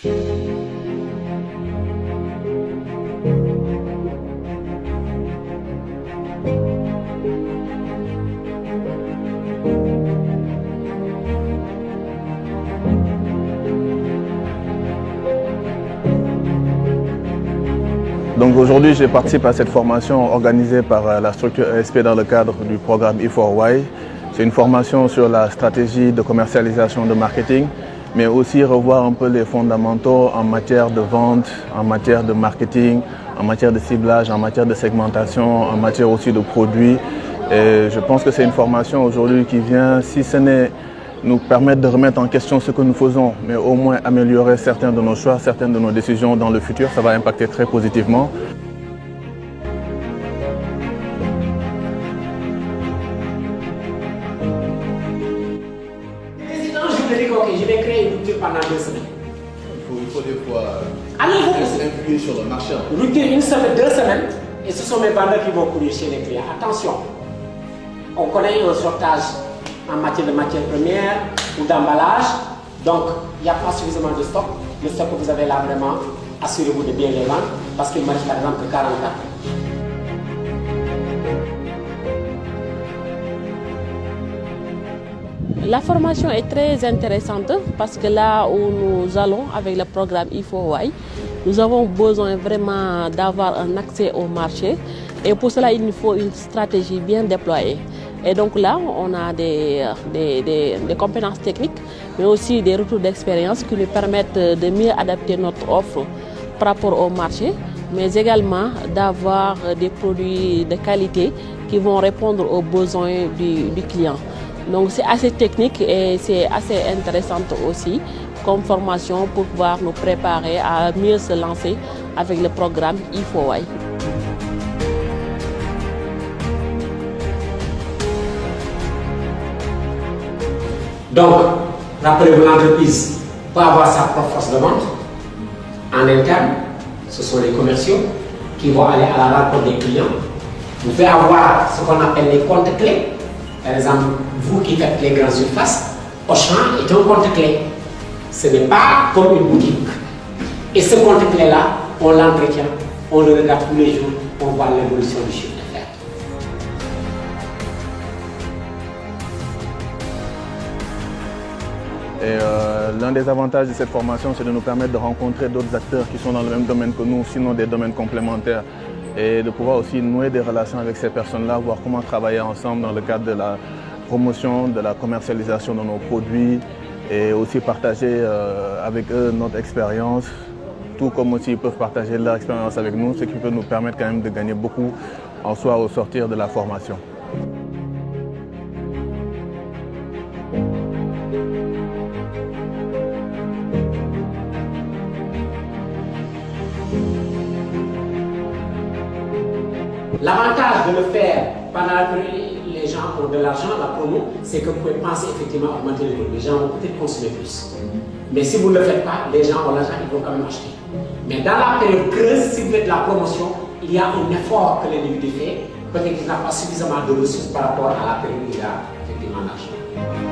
Donc aujourd'hui, je participe à cette formation organisée par la structure ESP dans le cadre du programme E4Y. C'est une formation sur la stratégie de commercialisation de marketing, mais aussi revoir un peu les fondamentaux en matière de vente, en matière de marketing, en matière de ciblage, en matière de segmentation, en matière aussi de produits. Et je pense que c'est une formation aujourd'hui qui vient, si ce n'est nous permettre de remettre en question ce que nous faisons, mais au moins améliorer certains de nos choix, certaines de nos décisions dans le futur, ça va impacter très positivement. Président, je me dis ok, je vais créer une rupture pendant 2 semaines. Il faut des fois Allez-vous sur le marché. rupture 1 semaine, 2 semaines, et ce sont mes vendeurs qui vont courir chez les clients. Attention, on connaît un shortage en matière de matières premières ou d'emballage, donc il n'y a pas suffisamment de stock. Le stock que vous avez là, vraiment, assurez-vous de bien les vendre, parce qu'il ne reste par exemple que 44. La formation est très intéressante parce que là où nous allons avec le programme E4Y, nous avons besoin vraiment d'avoir un accès au marché et pour cela il nous faut une stratégie bien déployée. Et donc là, on a des compétences techniques, mais aussi des retours d'expérience qui nous permettent de mieux adapter notre offre par rapport au marché, mais également d'avoir des produits de qualité qui vont répondre aux besoins du client. Donc c'est assez technique et c'est assez intéressant aussi comme formation pour pouvoir nous préparer à mieux se lancer avec le programme E4Y. Donc, rappelez-vous, l'entreprise peut avoir sa propre force de vente en interne. Ce sont les commerciaux qui vont aller à la rencontre des clients. Vous pouvez avoir ce qu'on appelle les comptes clés. Par exemple, vous qui faites les grandes surfaces, Auchan est un compte clé. Ce n'est pas comme une boutique. Et ce compte clé-là, on l'entretient, on le regarde tous les jours, on voit l'évolution du chiffre d'affaires. Et l'un des avantages de cette formation, c'est de nous permettre de rencontrer d'autres acteurs qui sont dans le même domaine que nous, sinon des domaines complémentaires. Et de pouvoir aussi nouer des relations avec ces personnes-là, voir comment travailler ensemble dans le cadre de la promotion, de la commercialisation de nos produits et aussi partager avec eux notre expérience, tout comme aussi ils peuvent partager leur expérience avec nous, ce qui peut nous permettre quand même de gagner beaucoup en soi au sortir de la formation. L'avantage de le faire pendant que les gens ont de l'argent, la promo, c'est que vous pouvez penser effectivement à augmenter les prix. Les gens vont peut-être consommer plus. Mais si vous ne le faites pas, les gens ont l'argent, ils vont quand même acheter. Mais dans la période creuse, si vous faites de la promotion, il y a un effort que l'individu fait. Peut-être qu'il n'a pas suffisamment de ressources par rapport à la période où il a effectivement l'argent.